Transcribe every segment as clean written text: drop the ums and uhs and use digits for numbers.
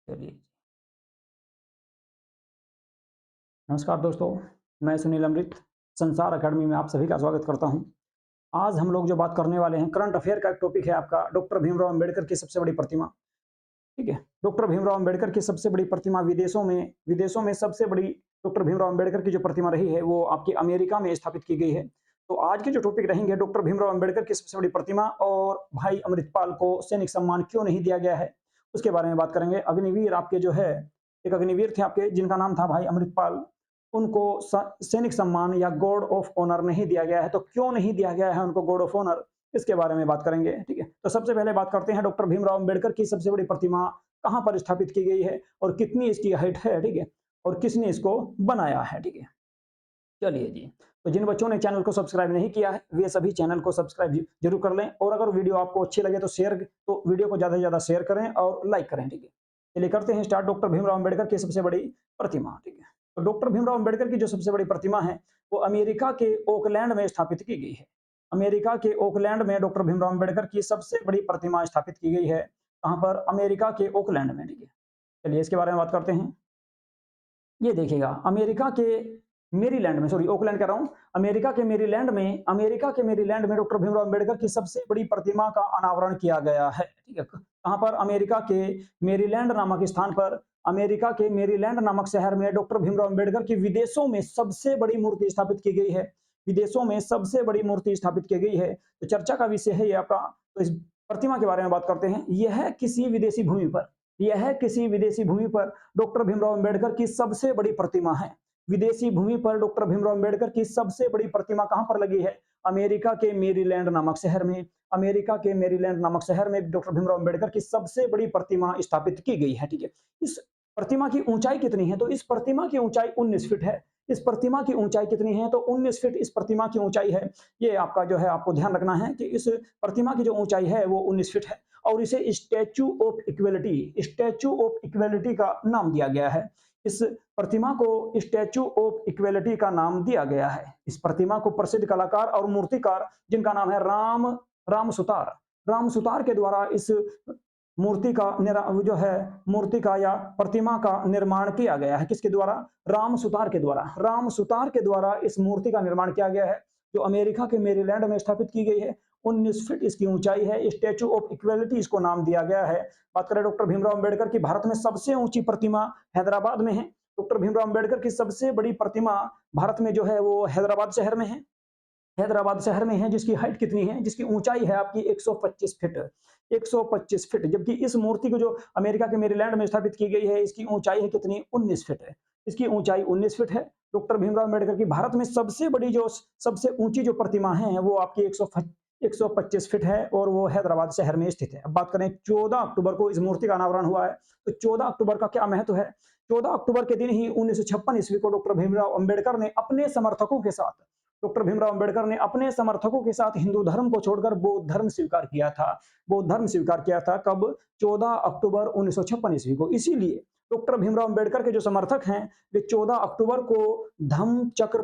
चलिए। नमस्कार दोस्तों, मैं सुनील अमृत, संसार अकेडमी में आप सभी का स्वागत करता हूं। आज हम लोग जो बात करने वाले हैं, करंट अफेयर का एक टॉपिक है आपका डॉक्टर भीमराव अंबेडकर की सबसे बड़ी प्रतिमा। ठीक है? डॉक्टर भीमराव अंबेडकर की सबसे बड़ी प्रतिमा विदेशों में सबसे बड़ी डॉक्टर भीमराव अंबेडकर की जो प्रतिमा रही है, वो आपकी अमेरिका में स्थापित की गई है। तो आज के जो टॉपिक रहेंगे, डॉक्टर भीमराव अंबेडकर की सबसे बड़ी प्रतिमा और भाई अमृतपाल को सैनिक सम्मान क्यों नहीं दिया गया है, उसके बारे में बात करेंगे। अग्निवीर आपके जो है, एक अग्निवीर थे आपके जिनका नाम था भाई अमृतपाल, उनको सैनिक सम्मान या गॉर्ड ऑफ ऑनर नहीं दिया गया है। तो क्यों नहीं दिया गया है उनको गॉर्ड ऑफ ऑनर, इसके बारे में बात करेंगे। ठीक है, तो सबसे पहले बात करते हैं डॉक्टर भीमराव अंबेडकर की सबसे बड़ी प्रतिमा कहां पर स्थापित की गई है और कितनी इसकी हाइट है। ठीक है, और किसने इसको बनाया है। ठीक है, चलिए जी। तो जिन बच्चों ने चैनल को सब्सक्राइब नहीं किया है, वे सभी चैनल को सब्सक्राइब जरूर कर लें, और अगर वीडियो आपको अच्छी लगे तो वीडियो को ज्यादा से ज्यादा शेयर करें और लाइक करें। ठीक है, चलिए करते हैं स्टार्ट। डॉक्टर भीमराव अंबेडकर की सबसे बड़ी प्रतिमा। ठीक है, तो डॉक्टर भीमराव अंबेडकर की जो सबसे बड़ी प्रतिमा है, वो अमेरिका के ओकलैंड में स्थापित की गई है। अमेरिका के ओकलैंड में डॉक्टर भीमराव अंबेडकर की सबसे बड़ी प्रतिमा स्थापित की गई है। कहां पर? अमेरिका के ओकलैंड में। ठीक है, चलिए इसके बारे में बात करते हैं। ये देखिएगा, अमेरिका के मेरीलैंड में, सॉरी ओकलैंड कह रहा हूं, अमेरिका के मेरीलैंड में डॉक्टर भीमराव अंबेडकर की सबसे बड़ी प्रतिमा का अनावरण किया गया है। ठीक है, कहां पर? अमेरिका के मेरीलैंड नामक स्थान पर, अमेरिका के मेरीलैंड नामक शहर में डॉक्टर भीमराव अंबेडकर की विदेशों में सबसे बड़ी मूर्ति स्थापित की गई है। विदेशों में सबसे बड़ी मूर्ति स्थापित की गई है। तो चर्चा का विषय है ये आपका। तो इस प्रतिमा के बारे में बात करते हैं। यह किसी विदेशी भूमि पर डॉक्टर भीमराव अंबेडकर की सबसे बड़ी प्रतिमा है। विदेशी भूमि पर डॉक्टर भीमराव अंबेडकर की सबसे बड़ी प्रतिमा कहां पर लगी है? अमेरिका के मेरीलैंड नामक शहर में। अमेरिका के मेरीलैंड नामक शहर में डॉक्टर भीमराव अंबेडकर की सबसे बड़ी प्रतिमा स्थापित की गई है। ठीक है, इस प्रतिमा की ऊंचाई कितनी है? तो इस प्रतिमा की ऊंचाई 19 फीट है। इस प्रतिमा की ऊंचाई कितनी है? तो 19 फीट इस प्रतिमा की ऊंचाई है। ये आपका जो है, आपको ध्यान रखना है कि इस प्रतिमा की जो ऊंचाई है वो 19 फीट है, और इसे स्टैचू ऑफ इक्वेलिटी का नाम दिया गया है। इस प्रतिमा को स्टैचू ऑफ इक्वेलिटी का नाम दिया गया है। इस प्रतिमा को प्रसिद्ध कलाकार और मूर्तिकार जिनका नाम है राम सुतार के द्वारा इस मूर्ति का या प्रतिमा का निर्माण किया गया है। किसके द्वारा? राम सुतार के द्वारा इस मूर्ति का निर्माण किया गया है, जो अमेरिका के मेरीलैंड में स्थापित की गई है। 19 फीट इसकी ऊंचाई है। स्टैचू ऑफ इक्वेलिटी इसको नाम दिया गया है। बात करें डॉक्टर भीमराव अंबेडकर की, भारत में सबसे ऊंची प्रतिमा हैदराबाद में है। डॉक्टर भीमराव अंबेडकर की सबसे बड़ी प्रतिमा भारत में जो है वो हैदराबाद शहर में है। हैदराबाद शहर में है, जिसकी हाइट कितनी है? जिसकी ऊंचाई है आपकी 125 फीट। 125 फीट, जबकि इस मूर्ति को जो अमेरिका के मेरीलैंड में स्थापित की गई है, इसकी ऊंचाई है कितनी? 19 फीट है। इसकी ऊंचाई 19 फीट है। डॉक्टर भीमराव अंबेडकर की भारत में सबसे ऊंची जो प्रतिमा है वो आपकी 125 फीट है, और वो हैदराबाद शहर में स्थित है। अब बात करें, 14 अक्टूबर को इस मूर्ति का अनावरण हुआ है। तो 14 अक्टूबर का क्या महत्व है? 14 अक्टूबर के दिन ही 1956 ईस्वी को डॉक्टर भीमराव अंबेडकर ने अपने समर्थकों के साथ हिंदू धर्म को छोड़कर बौद्ध धर्म स्वीकार किया था। कब? 14 अक्टूबर 1956 ईस्वी को। इसीलिए डॉक्टर भीमराव अंबेडकर के जो समर्थक हैं, वे 14 अक्टूबर को धम्म चक्र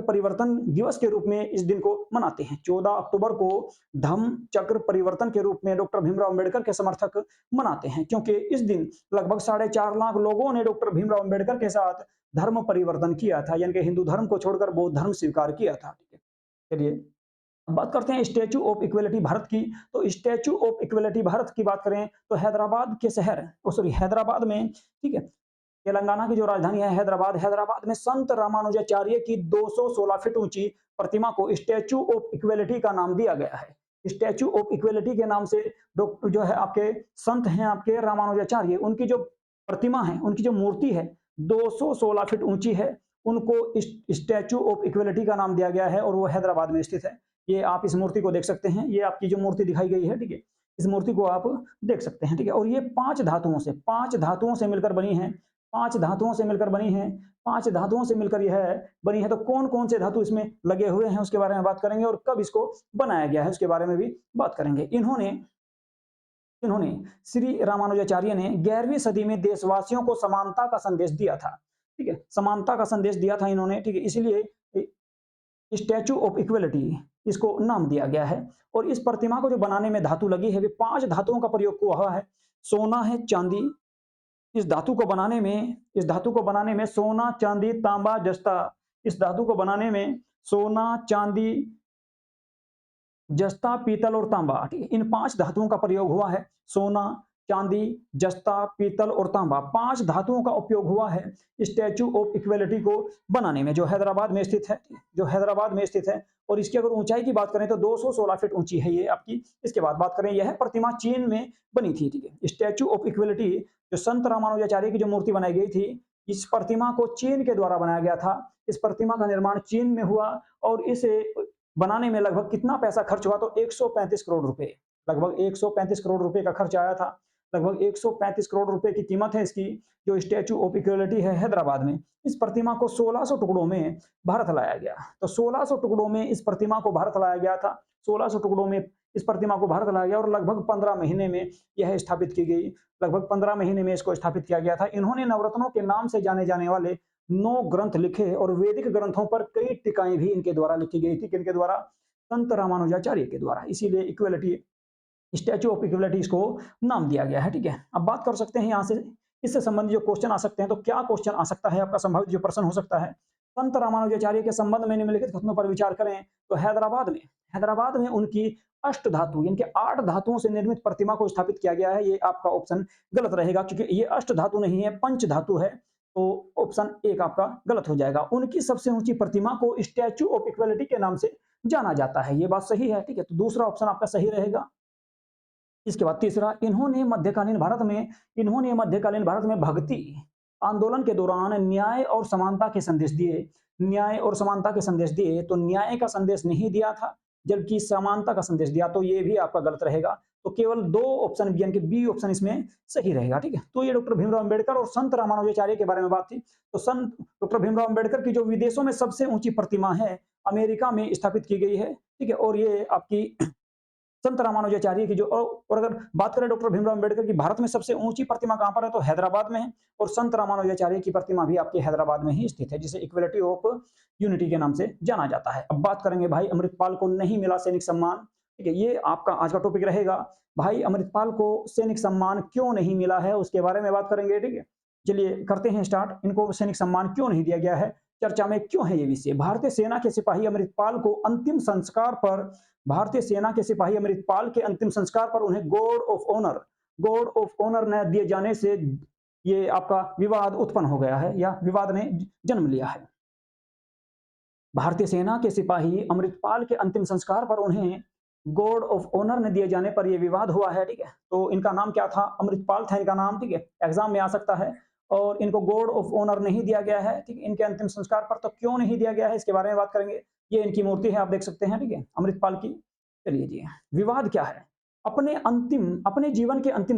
परिवर्तन दिवस के रूप में इस दिन को मनाते हैं। 14 अक्टूबर को धम्म चक्र परिवर्तन के रूप में डॉक्टर भीमराव अंबेडकर के समर्थक मनाते हैं, क्योंकि इस दिन लगभग 4.5 लाख लोगों ने डॉक्टर भीमराव अंबेडकर के साथ धर्म परिवर्तन किया था, यानी कि हिंदू धर्म को छोड़कर बौद्ध धर्म स्वीकार किया था। ठीक है, चलिए अब बात करते हैं स्टैचू ऑफ इक्वेलिटी भारत की। तो स्टैचू ऑफ इक्वेलिटी भारत की बात करें तो हैदराबाद में, ठीक है, तेलंगाना की जो राजधानी है हैदराबाद में संत रामानुजाचार्य की 216 फीट ऊंची प्रतिमा को स्टैचू ऑफ इक्वेलिटी का नाम दिया गया है। स्टैचू ऑफ इक्वेलिटी के नाम से जो है आपके संत हैं, आपके रामानुजाचार्य, उनकी जो प्रतिमा है, उनकी जो मूर्ति है 216 फीट ऊंची है, उनको स्टैचू ऑफ इक्वेलिटी का नाम दिया गया है, और वो हैदराबाद में स्थित है। ये आप इस मूर्ति को देख सकते हैं, ये आपकी जो मूर्ति दिखाई गई है, ठीक है, इस मूर्ति को आप देख सकते हैं। ठीक है, और ये 5 धातुओं से मिलकर बनी है। 5 धातुओं से मिलकर यह बनी है। तो कौन कौन से धातु इसमें लगे हुए हैं उसके बारे में बात करेंगे, और कब इसको बनाया गया है उसके बारे में भी बात करेंगे। इन्होंने श्री रामानुजाचार्य ने 11वीं सदी में देशवासियों को समानता का संदेश दिया था। ठीक है, समानता का संदेश दिया था इन्होंने। ठीक है, इसलिए स्टैचू ऑफ इक्वेलिटी इसको नाम दिया गया है। और इस प्रतिमा को जो बनाने में धातु लगी है, वे 5 धातुओं का प्रयोग हुआ है। सोना है, चांदी, इस धातु को बनाने में सोना, चांदी, तांबा, जस्ता, इस धातु को बनाने में सोना, चांदी, जस्ता, पीतल और तांबा, ठीक है? इन 5 धातुओं का प्रयोग हुआ है। सोना, चांदी, जस्ता, पीतल और तांबा, 5 धातुओं का उपयोग हुआ है स्टैच्यू ऑफ इक्वालिटी को बनाने में, जो हैदराबाद में स्थित है, जो हैदराबाद में स्थित है। और इसकी अगर ऊंचाई की बात करें तो 216 फीट ऊंची है ये आपकी। इसके बाद बात करें, यह प्रतिमा चीन में बनी थी, ठीक है? स्टैच्यू ऑफ इक्वालिटी, जो संत रामानुजाचार्य की जो मूर्ति बनाई गई थी, इस प्रतिमा को चीन के द्वारा बनाया गया था। इस प्रतिमा का निर्माण चीन में हुआ और इसे बनाने में लगभग कितना पैसा खर्च हुआ, तो 135 करोड़ रुपए, लगभग 135 करोड़ रुपए का खर्च आया था। लगभग 135 करोड़ रुपए की कीमत है इसकी, जो स्टैच्यू ऑफ इक्वालिटी है हैदराबाद में। इस प्रतिमा को 1600 टुकड़ों में भारत लाया गया। तो 1600 टुकड़ों में इस प्रतिमा को भारत लाया गया था। 1600 टुकड़ों में इस प्रतिमा को भारत लाया गया और लगभग 15 महीने में यह स्थापित की गई। लगभग 15 महीने में इसको स्थापित किया गया था। इन्होंने नवरत्नों के नाम से जाने जाने वाले 9 ग्रंथ लिखे और वैदिक ग्रंथों पर कई टीकाएं भी इनके द्वारा लिखी गई थी। किनके द्वारा? संत रामानुजाचार्य के द्वारा। इसीलिए इक्वालिटी, स्टैच्यू ऑफ इक्वालिटी इसको नाम दिया गया है, ठीक है? अब बात कर सकते हैं यहाँ से, इससे संबंधित जो क्वेश्चन आ सकते हैं, तो क्या क्वेश्चन आ सकता है आपका संभावित जो प्रश्न हो सकता है? संत रामानुजाचार्य के संबंध में निम्नलिखित कथनों पर विचार करें। तो हैदराबाद में उनकी अष्ट धातु यानी कि 8 धातुओं से निर्मित प्रतिमा को स्थापित किया गया है। ये आपका ऑप्शन गलत रहेगा, क्योंकि ये अष्ट धातु नहीं है, पंच धातु है। तो ऑप्शन 1 आपका गलत हो जाएगा। उनकी सबसे ऊंची प्रतिमा को स्टैच्यू ऑफ इक्वालिटी के नाम से जाना जाता है। ये बात सही है, ठीक है? तो दूसरा ऑप्शन आपका सही रहेगा। इसके बाद तीसरा, इन्होंने मध्यकालीन भारत में भक्ति आंदोलन के दौरान न्याय और समानता के संदेश दिए। न्याय और समानता के संदेश दिए, तो न्याय का संदेश नहीं दिया था, जबकि समानता का संदेश दिया, तो ये भी आपका गलत रहेगा। तो केवल 2 ऑप्शन यानी कि बी ऑप्शन इसमें सही रहेगा, ठीक है? तो ये डॉक्टर भीमराव अंबेडकर और संत रामानुजाचार्य के बारे में बात थी। तो संत डॉक्टर भीमराव अंबेडकर की जो विदेशों में सबसे ऊंची प्रतिमा है, अमेरिका में स्थापित की गई है, ठीक है? और ये आपकी संत रामानुजाचार्य की जो, और अगर बात करें डॉक्टर भीमराव अंबेडकर की भारत में सबसे ऊंची प्रतिमा कहां पर है, तो हैदराबाद में है। और संत रामानुजाचार्य की प्रतिमा भी आपके हैदराबाद में ही स्थित है, जिसे इक्वालिटी ऑफ यूनिटी के नाम से जाना जाता है। अब बात करेंगे, भाई अमृतपाल को नहीं मिला सैनिक सम्मान, ठीक है? ये आपका आज का टॉपिक रहेगा। भाई अमृतपाल को सैनिक सम्मान क्यों नहीं मिला है, उसके बारे में बात करेंगे, ठीक है? चलिए करते हैं स्टार्ट। इनको सैनिक सम्मान क्यों नहीं दिया गया है, चर्चा में क्यों है ये विषय। भारतीय सेना के सिपाही अमृतपाल को अंतिम संस्कार पर, भारतीय सेना के सिपाही अमृतपाल के अंतिम संस्कार पर उन्हें गॉर्ड ऑफ ऑनर न दिए जाने से ये आपका विवाद उत्पन्न हो गया है, या विवाद ने जन्म लिया है। भारतीय सेना के सिपाही अमृतपाल के अंतिम संस्कार पर उन्हें गॉर्ड ऑफ ऑनर न दिए जाने पर यह विवाद हुआ है, ठीक है? तो इनका नाम क्या था? अमृतपाल था इनका नाम, ठीक है? एग्जाम में आ सकता है। और इनको गॉर्ड ऑफ ऑनर नहीं दिया गया है, ठीक है? इनके अंतिम संस्कार पर। तो क्यों नहीं दिया गया है, इसके बारे में बात करेंगे। ये इनकी मूर्ति है, आप देख सकते हैं, ठीक है? अमृतपाल की। चलिए जी, विवाद क्या है? अपने जीवन के अंतिम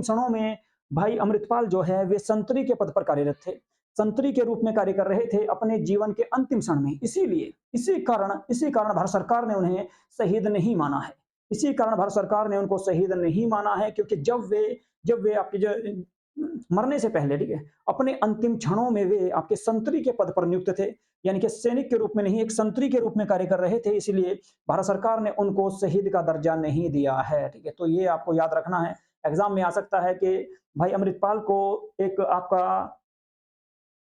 क्षणों में भाई अमृतपाल जो है वे संतरी के पद पर कार्यरत थे, संतरी के रूप में कार्य कर रहे थे अपने जीवन के अंतिम क्षण में। इसी कारण भारत सरकार ने उन्हें शहीद नहीं माना है। इसी कारण भारत सरकार ने उनको शहीद नहीं माना है, क्योंकि जब वे आपके जो मरने से पहले, ठीक है, अपने अंतिम क्षणों में वे आपके संतरी के पद पर नियुक्त थे, यानी कि सैनिक के रूप में नहीं, एक संतरी के रूप में कार्य कर रहे थे। इसलिए भारत सरकार ने उनको शहीद का दर्जा नहीं दिया है, ठीक है? तो ये आपको याद रखना है। एग्जाम में आ सकता है कि भाई अमृतपाल को एक आपका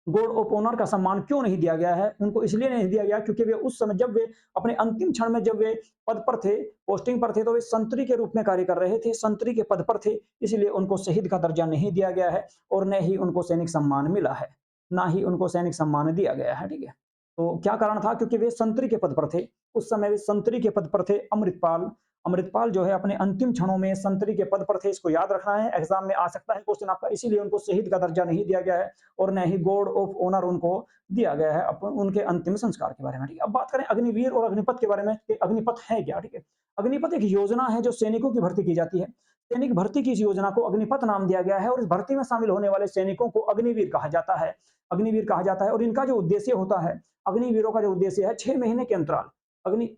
गॉर्ड ऑफ ऑनर का सम्मान क्यों नहीं दिया गया है। उनको इसलिए नहीं दिया गया क्योंकि वे उस समय, जब वे अपने अंतिम क्षण में, जब वे पद पर थे, पोस्टिंग पर थे, तो वे संतरी के रूप में कार्य कर रहे थे, संतरी के पद पर थे। इसलिए उनको शहीद का दर्जा नहीं दिया गया है और न ही उनको सैनिक सम्मान मिला है, ना ही उनको सैनिक सम्मान दिया गया है, ठीक है? तो क्या कारण था? क्योंकि वे संतरी के पद पर थे, उस समय वे संतरी के पद पर थे। अमृतपाल जो है अपने अंतिम क्षणों में संतरी के पद पर थे, इसको याद रखना है। एग्जाम में आ सकता है क्वेश्चन आपका। इसीलिए उनको शहीद का दर्जा नहीं दिया गया है और न ही गॉर्ड ऑफ ऑनर उनको दिया गया है उनके अंतिम संस्कार के बारे में, ठीक है? अब बात करें अग्निवीर और अग्निपथ के बारे में। अग्निपथ है क्या, ठीक है? अग्निपथ एक योजना है जो सैनिकों की भर्ती की जाती है। सैनिक भर्ती की इस योजना को अग्निपथ नाम दिया गया है और इस भर्ती में शामिल होने वाले सैनिकों को अग्निवीर कहा जाता है। अग्निवीर कहा जाता है। और इनका जो उद्देश्य होता है, अग्निवीरों का जो उद्देश्य है, 6 महीने के अंतराल,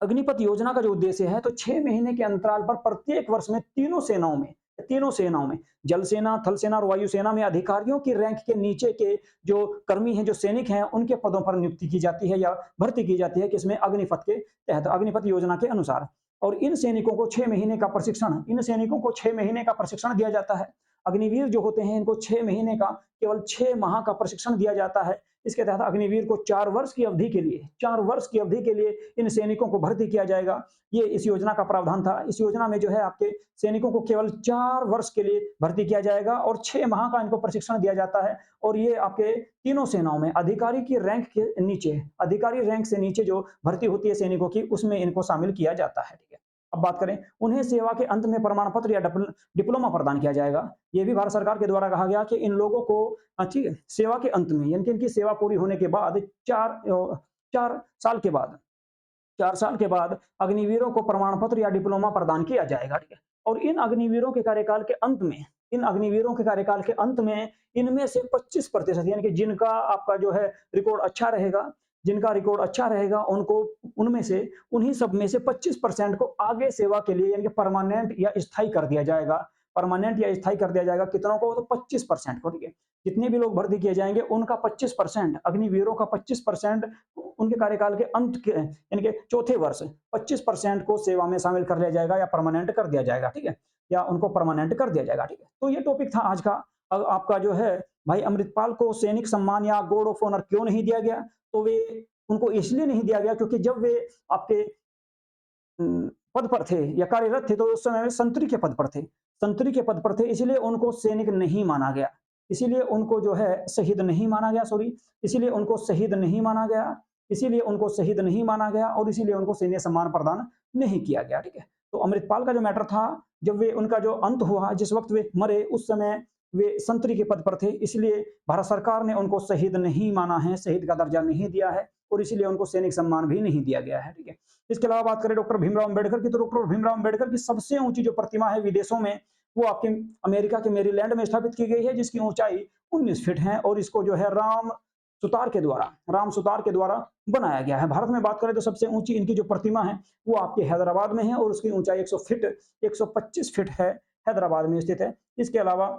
अग्निपथ योजना का जो उद्देश्य है, तो 6 महीने के अंतराल पर प्रत्येक वर्ष में तीनों सेनाओं में, तीनों सेनाओं में, जल सेना, थल सेना और वायु सेना में अधिकारियों की रैंक के नीचे के जो कर्मी हैं, जो सैनिक हैं, उनके पदों पर नियुक्ति की जाती है या भर्ती की जाती है, किसमें? अग्निपथ के तहत, अग्निपथ योजना के अनुसार। और इन सैनिकों को 6 महीने का प्रशिक्षण, इन सैनिकों को 6 महीने का प्रशिक्षण दिया जाता है। अग्निवीर जो होते हैं, इनको 6 महीने का, केवल 6 माह का प्रशिक्षण दिया जाता है। इसके तहत अग्निवीर को 4 वर्ष की अवधि के लिए, 4 वर्ष की अवधि के लिए इन सैनिकों को भर्ती किया जाएगा। ये इस योजना का प्रावधान था। इस योजना में जो है आपके सैनिकों को केवल 4 वर्ष के लिए भर्ती किया जाएगा और 6 माह का इनको प्रशिक्षण दिया जाता है। और ये आपके तीनों सेनाओं में अधिकारी की रैंक के नीचे, अधिकारी रैंक से नीचे जो भर्ती होती है सैनिकों की, उसमें इनको शामिल किया जाता है। ठीक है। अब बात करें, उन्हें सेवा के अंत में प्रमाण पत्र या डिप्लोमा प्रदान किया जाएगा। ये भी भारत सरकार के द्वारा कहा गया कि इन लोगों को ठीक है, सेवा के अंत में, यानी कि इनकी सेवा पूरी होने के बाद 4 साल के बाद, 4 साल के बाद अग्निवीरों को प्रमाण पत्र या डिप्लोमा प्रदान किया जाएगा। ठीक है। और इन अग्निवीरों के कार्यकाल के अंत में, इन अग्निवीरों के कार्यकाल के अंत में इनमें से 25% यानी कि जिनका आपका जो है रिकॉर्ड अच्छा रहेगा, जिनका रिकॉर्ड अच्छा रहेगा, उनको, उनमें से, उन्हीं सब में से 25% को आगे सेवा के लिए यानी कि परमानेंट या स्थायी कर दिया जाएगा। परमानेंट या स्थायी कर दिया जाएगा। कितनों को? तो 25% को। ठीक है। जितने भी लोग भर्ती किए जाएंगे उनका 25%, अग्निवीरों का 25% उनके कार्यकाल के अंत के यानी कि चौथे वर्ष 25% को सेवा में शामिल कर लिया जाएगा या परमानेंट कर दिया जाएगा। ठीक है। या उनको परमानेंट कर दिया जाएगा। ठीक है। तो ये टॉपिक था आज का। आपका जो है भाई अमृतपाल को सैनिक सम्मान या गार्ड ऑफ ऑनर क्यों नहीं दिया गया? तो वे, उनको इसलिए नहीं दिया गया क्योंकि जब वे आपके पद पर थे या कार्यरत थे तो उस समय संतरी के पद पर थे, संतरी के पद पर थे, इसीलिए उनको सैनिक नहीं माना गया, इसीलिए उनको जो है शहीद नहीं माना गया, सॉरी, इसीलिए उनको शहीद नहीं माना गया, इसीलिए उनको शहीद नहीं माना गया और इसीलिए उनको सैन्य सम्मान प्रदान नहीं किया गया। ठीक है। तो अमृतपाल का जो मैटर था, जब वे, उनका जो अंत हुआ, जिस वक्त वे मरे, उस समय वे संतरी के पद पर थे, इसलिए भारत सरकार ने उनको शहीद नहीं माना है, शहीद का दर्जा नहीं दिया है और इसीलिए उनको सैनिक सम्मान भी नहीं दिया गया है। ठीक है। इसके अलावा बात करें डॉक्टर भीमराव अम्बेडकर की, तो डॉक्टर भीमराव अम्बेडकर की सबसे ऊंची जो प्रतिमा है विदेशों में, वो आपके अमेरिका के मेरीलैंड में स्थापित की गई है, जिसकी ऊंचाई 19 फीट है और इसको जो है राम सुतार के द्वारा बनाया गया है। भारत में बात करें तो सबसे ऊंची इनकी जो प्रतिमा है वो आपके हैदराबाद में है और उसकी ऊंचाई 100 फीट 125 फीट है, हैदराबाद में स्थित है। इसके अलावा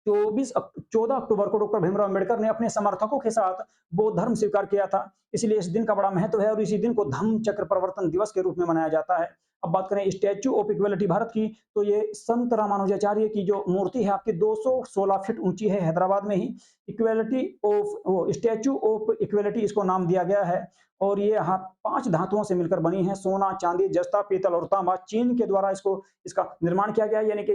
14 अक्टूबर को डॉक्टर भीमराव अम्बेडकर ने अपने समर्थकों के साथ बौद्ध धर्म स्वीकार किया था, इसलिए इस दिन का बड़ा महत्व है और इसी दिन को धम्म चक्र प्रवर्तन दिवस के रूप में मनाया जाता है। अब बात करें स्टैच्यू ऑफ इक्वलिटी भारत की, तो ये संत रामानुजाचार्य की जो मूर्ति है आपकी 216 फीट ऊंची है, हैदराबाद में ही। इक्वलिटी ऑफ, वो स्टैच्यू ऑफ इक्वलिटी इसको नाम दिया गया है और ये 5 धातुओं से मिलकर बनी है, सोना, चांदी, जस्ता, पीतल और तांबा। चीन के द्वारा इसका निर्माण किया गया, यानी कि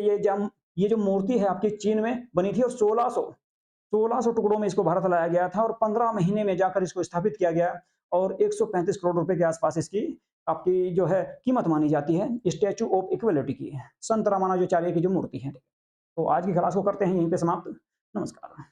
ये जो मूर्ति है आपकी चीन में बनी थी और 1600 टुकड़ों में इसको भारत लाया गया था और 15 महीने में जाकर इसको स्थापित किया गया और 135 करोड़ रुपए के आसपास इसकी आपकी जो है कीमत मानी जाती है स्टैच्यू ऑफ इक्वलिटी की, संत रामानुजाचार्य की जो मूर्ति है। तो आज की क्लास को करते हैं यहीं पे समाप्त। नमस्कार।